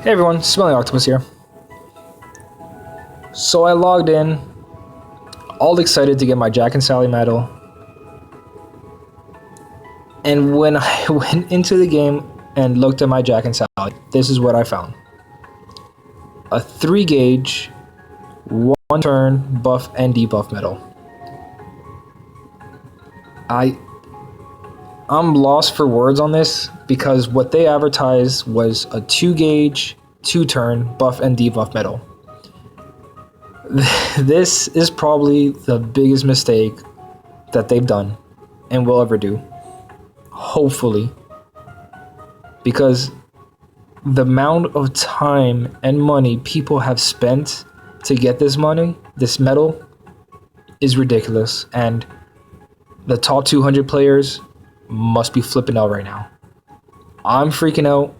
Hey everyone, Smelly Octopus here. So I logged in, all excited to get my Jack&Sally medal. And when I went into the game and looked at my Jack&Sally, this is what I found. A 3 gauge, 1 turn buff and debuff medal. I'm lost for words on this because what they advertised was a 2 gauge, 2 turn buff and debuff medal. This is probably the biggest mistake that they've done and will ever do. Hopefully. Because the amount of time and money people have spent to get this medal, is ridiculous. And the top 200 players must be flipping out right now. I'm freaking out.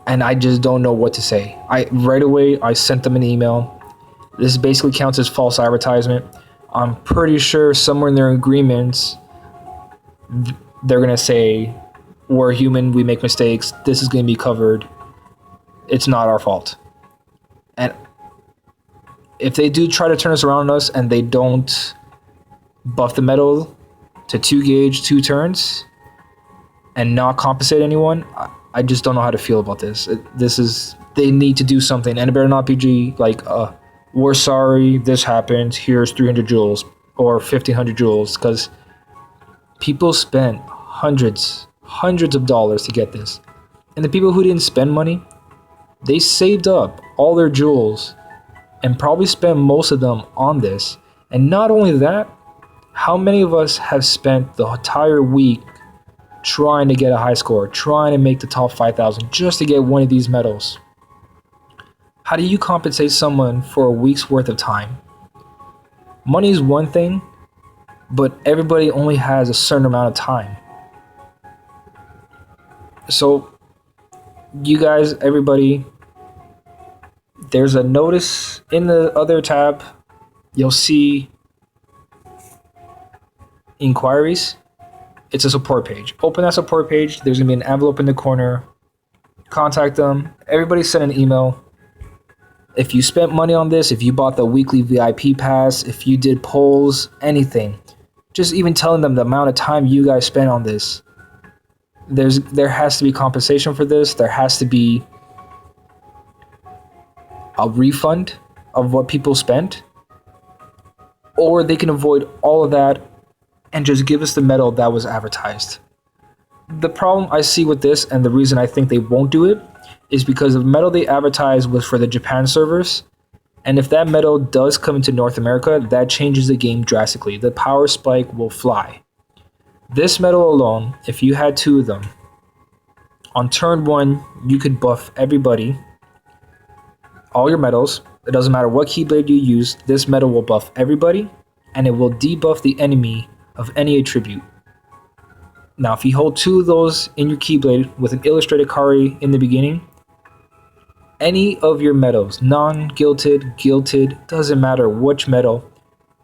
And I just don't know what to say. Right away, I sent them an email. This basically counts as false advertisement. I'm pretty sure somewhere in their agreements, they're going to say, we're human, we make mistakes, this is going to be covered. It's not our fault. And if they do try to turn us around on us and they don't buff the medal to 2 gauge, 2 turns, and not compensate anyone, I just don't know how to feel about this. They need to do something, and it better not be like, we're sorry, this happened, here's 300 jewels, or 1,500 jewels, because people spent hundreds of dollars to get this. And the people who didn't spend money, they saved up all their jewels and probably spent most of them on this. And not only that, how many of us have spent the entire week trying to get a high score, trying to make the top 5,000 just to get one of these medals? How do you compensate someone for a week's worth of time? Money is one thing, but everybody only has a certain amount of time. So, you guys, everybody, there's a notice in the other tab. You'll see inquiries. It's a support page. Open that support page. There's going to be an envelope in the corner. Contact them. Everybody send an email. If you spent money on this, if you bought the weekly VIP pass, if you did polls, anything, just even telling them the amount of time you guys spent on this. There has to be compensation for this. There has to be a refund of what people spent. Or they can avoid all of that and just give us the medal that was advertised. The problem I see with this, and the reason I think they won't do it, is because the medal they advertised was for the Japan servers. And if that medal does come into North America, that changes the game drastically. The power spike will fly. This medal alone, if you had 2 of them, on turn 1, you could buff everybody, all your medals. It doesn't matter what keyblade you use, this medal will buff everybody, and it will debuff the enemy of any attribute. Now, if you hold 2 of those in your keyblade with an illustrated Kari in the beginning, any of your medals, non-gilted, gilted, doesn't matter which medal,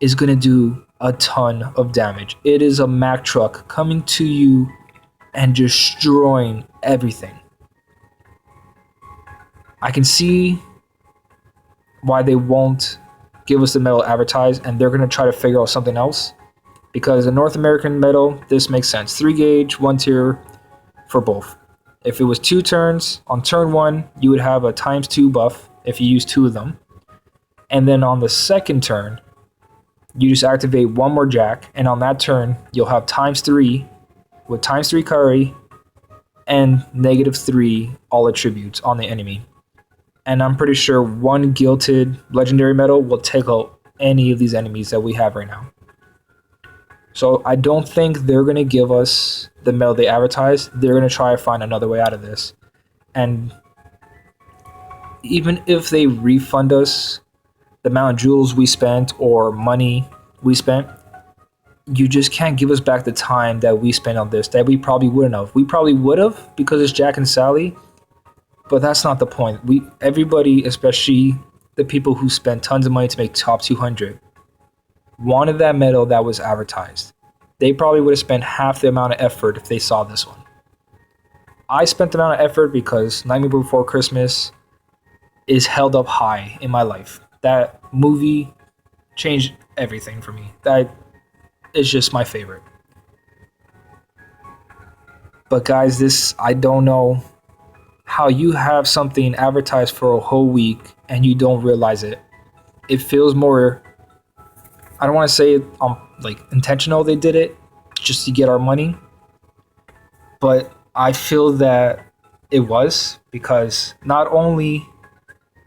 is going to do a ton of damage. It is a Mack truck coming to you and destroying everything. I can see why they won't give us the medal advertised, and they're going to try to figure out something else. Because a North American medal, this makes sense. 3 gauge, 1 tier for both. If it was 2 turns, on turn 1, you would have a ×2 buff if you use 2 of them. And then on the second turn, you just activate 1 more Jack, and on that turn, you'll have ×3 with ×3 Kari and -3 all attributes on the enemy. And I'm pretty sure 1 gilted legendary medal will take out any of these enemies that we have right now. So I don't think they're going to give us the medal they advertised. They're going to try to find another way out of this. And even if they refund us the amount of jewels we spent or money we spent, you just can't give us back the time that we spent on this that we probably wouldn't have. We probably would have because it's Jack&Sally, but that's not the point. Everybody, especially the people who spent tons of money to make top 200, wanted that medal that was advertised. They probably would have spent half the amount of effort if they saw this one. I spent the amount of effort because Nightmare Before Christmas is held up high in my life. That movie changed everything for me. That is just my favorite. But guys, this I don't know how you have something advertised for a whole week and you don't realize it. It feels more, I don't want to say like intentional they did it just to get our money, but I feel that it was because not only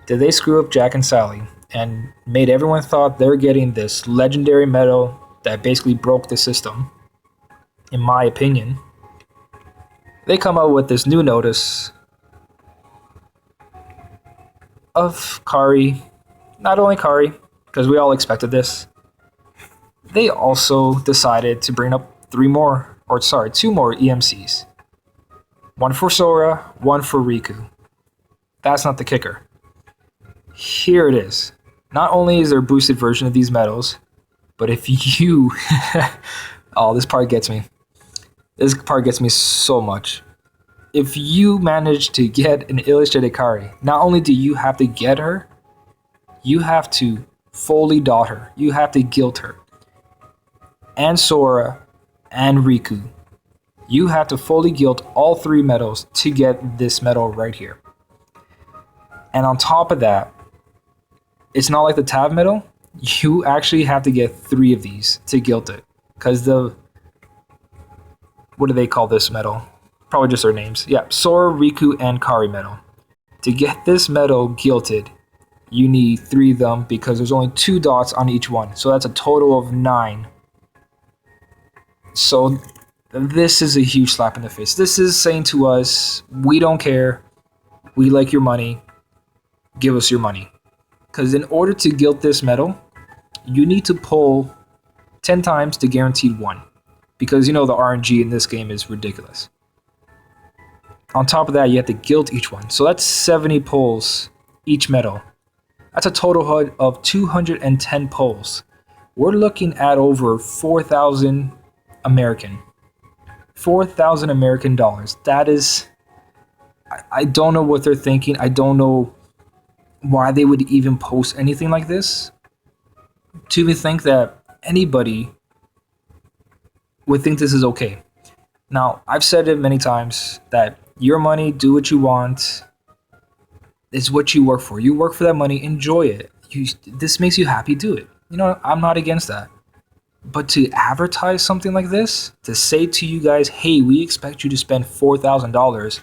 did they screw up Jack&Sally and made everyone thought they're getting this legendary medal that basically broke the system, in my opinion, they come out with this new notice of Kari, not only Kari, because we all expected this, they also decided to bring up two more EMCs. One for Sora, one for Riku. That's not the kicker. Here it is. Not only is there a boosted version of these medals, but if you... oh, this part gets me. This part gets me so much. If you manage to get an illustrated Kari, not only do you have to get her, you have to fully dot her. You have to guilt her. And Sora and Riku. You have to fully guilt all 3 medals to get this medal right here. And on top of that, it's not like the Tav medal. You actually have to get 3 of these to guilt it. Because what do they call this medal? Probably just their names. Yeah, Sora, Riku, and Kari medal. To get this medal guilted, you need 3 of them because there's only 2 dots on each one. So that's a total of 9. So this is a huge slap in the face. This is saying to us, we don't care. We like your money. Give us your money. Because in order to guilt this medal, you need to pull 10 times to guaranteed 1. Because the RNG in this game is ridiculous. On top of that, you have to guilt each one. So that's 70 pulls each medal. That's a total of 210 pulls. We're looking at over 4,000 American. 4,000 American dollars. That is... I don't know what they're thinking. I don't know why they would even post anything like this. To even think that anybody would think this is okay. Now, I've said it many times that your money, do what you want. It's what you work for. You work for that money, enjoy it. This makes you happy, do it. I'm not against that. But to advertise something like this, to say to you guys, hey, we expect you to spend $4,000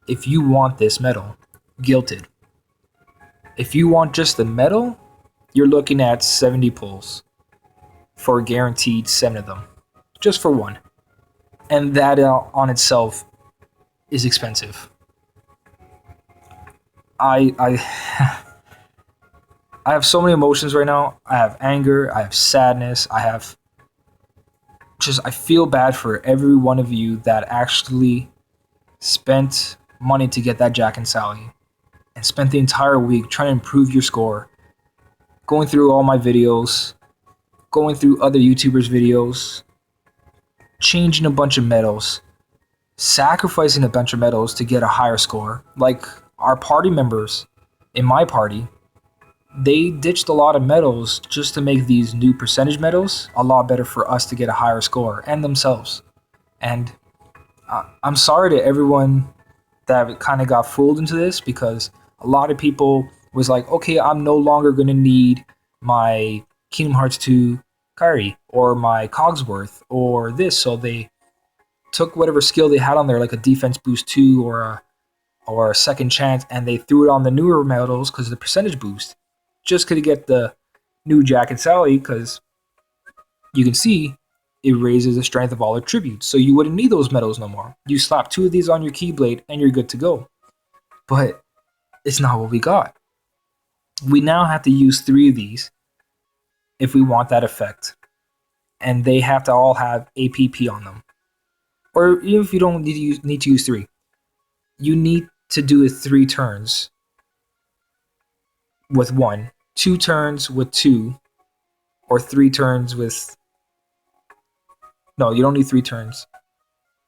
if you want this medal, guilted. If you want just the medal, you're looking at 70 pulls for guaranteed 7 of them, just for 1. And that on itself is expensive. I have so many emotions right now. I have anger, I have sadness, I feel bad for every one of you that actually spent money to get that Jack&Sally and spent the entire week trying to improve your score, going through all my videos, going through other YouTubers' videos, changing a bunch of medals, sacrificing a bunch of medals to get a higher score. Like our party members in my party, they ditched a lot of medals just to make these new percentage medals a lot better for us to get a higher score and themselves. And I'm sorry to everyone that kind of got fooled into this, because a lot of people was like, okay, I'm no longer going to need my Kingdom Hearts 2 Kairi or my Cogsworth or this. So they took whatever skill they had on there, like a defense boost 2 or a second chance, and they threw it on the newer medals because of the percentage boost. Just could get the new Jack&Sally, because you can see it raises the strength of all attributes. So you wouldn't need those medals no more. You slap 2 of these on your Keyblade and you're good to go. But it's not what we got. We now have to use 3 of these if we want that effect. And they have to all have APP on them. Or even if you don't need to use 3, you need to do it 3 turns with 1, 2 turns with 2, or 3 turns with... No, you don't need 3 turns.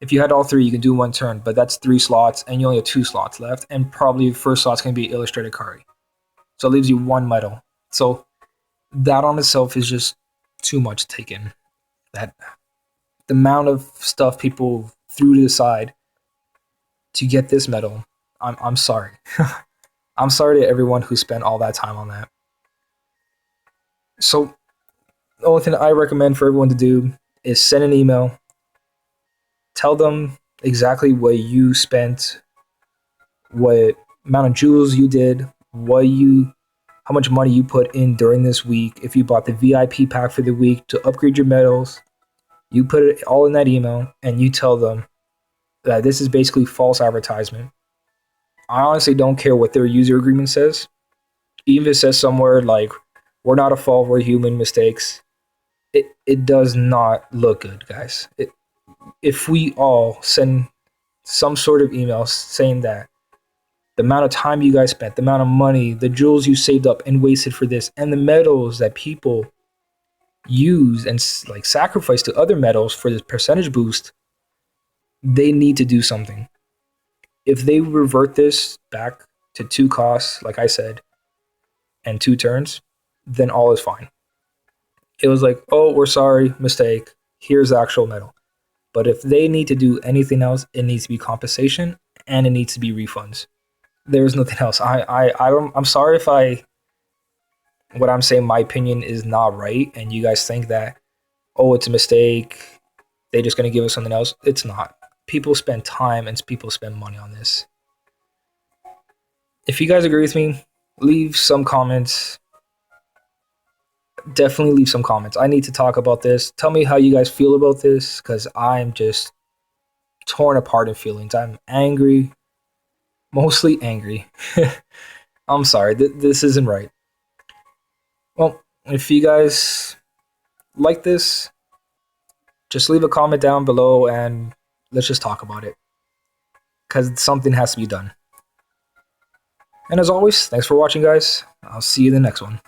If you had all three, you can do one turn, but that's 3 slots, and you only have 2 slots left, and probably the first slot's going to be Illustrated Kari. So it leaves you 1 medal. So that on itself is just too much taken. That the amount of stuff people threw to the side to get this medal, I'm sorry. I'm sorry to everyone who spent all that time on that. So the only thing I recommend for everyone to do is send an email, tell them exactly what you spent, what amount of jewels you did, how much money you put in during this week. If you bought the VIP pack for the week to upgrade your medals, you put it all in that email, and you tell them that this is basically false advertisement. I honestly don't care what their user agreement says. Even if it says somewhere like, we're not a fault, we're human mistakes, it does not look good, guys. If we all send some sort of email saying that the amount of time you guys spent, the amount of money, the jewels you saved up and wasted for this, and the medals that people use and like sacrifice to other medals for this percentage boost, they need to do something. If they revert this back to 2 costs, like I said, and 2 turns, then all is fine. It was like, oh, we're sorry, mistake. Here's the actual medal. But if they need to do anything else, it needs to be compensation and it needs to be refunds. There's nothing else. I'm sorry if what I'm saying, my opinion is not right, and you guys think that, oh, it's a mistake, they're just gonna give us something else. It's not. People spend time and people spend money on this. If you guys agree with me, leave some comments. Definitely leave some comments. I need to talk about this. Tell me how you guys feel about this, because I'm just torn apart in feelings. I'm angry, mostly angry. I'm sorry, this isn't right. Well, if you guys like this, just leave a comment down below and let's just talk about it, because something has to be done. And as always, thanks for watching, guys. I'll see you in the next one.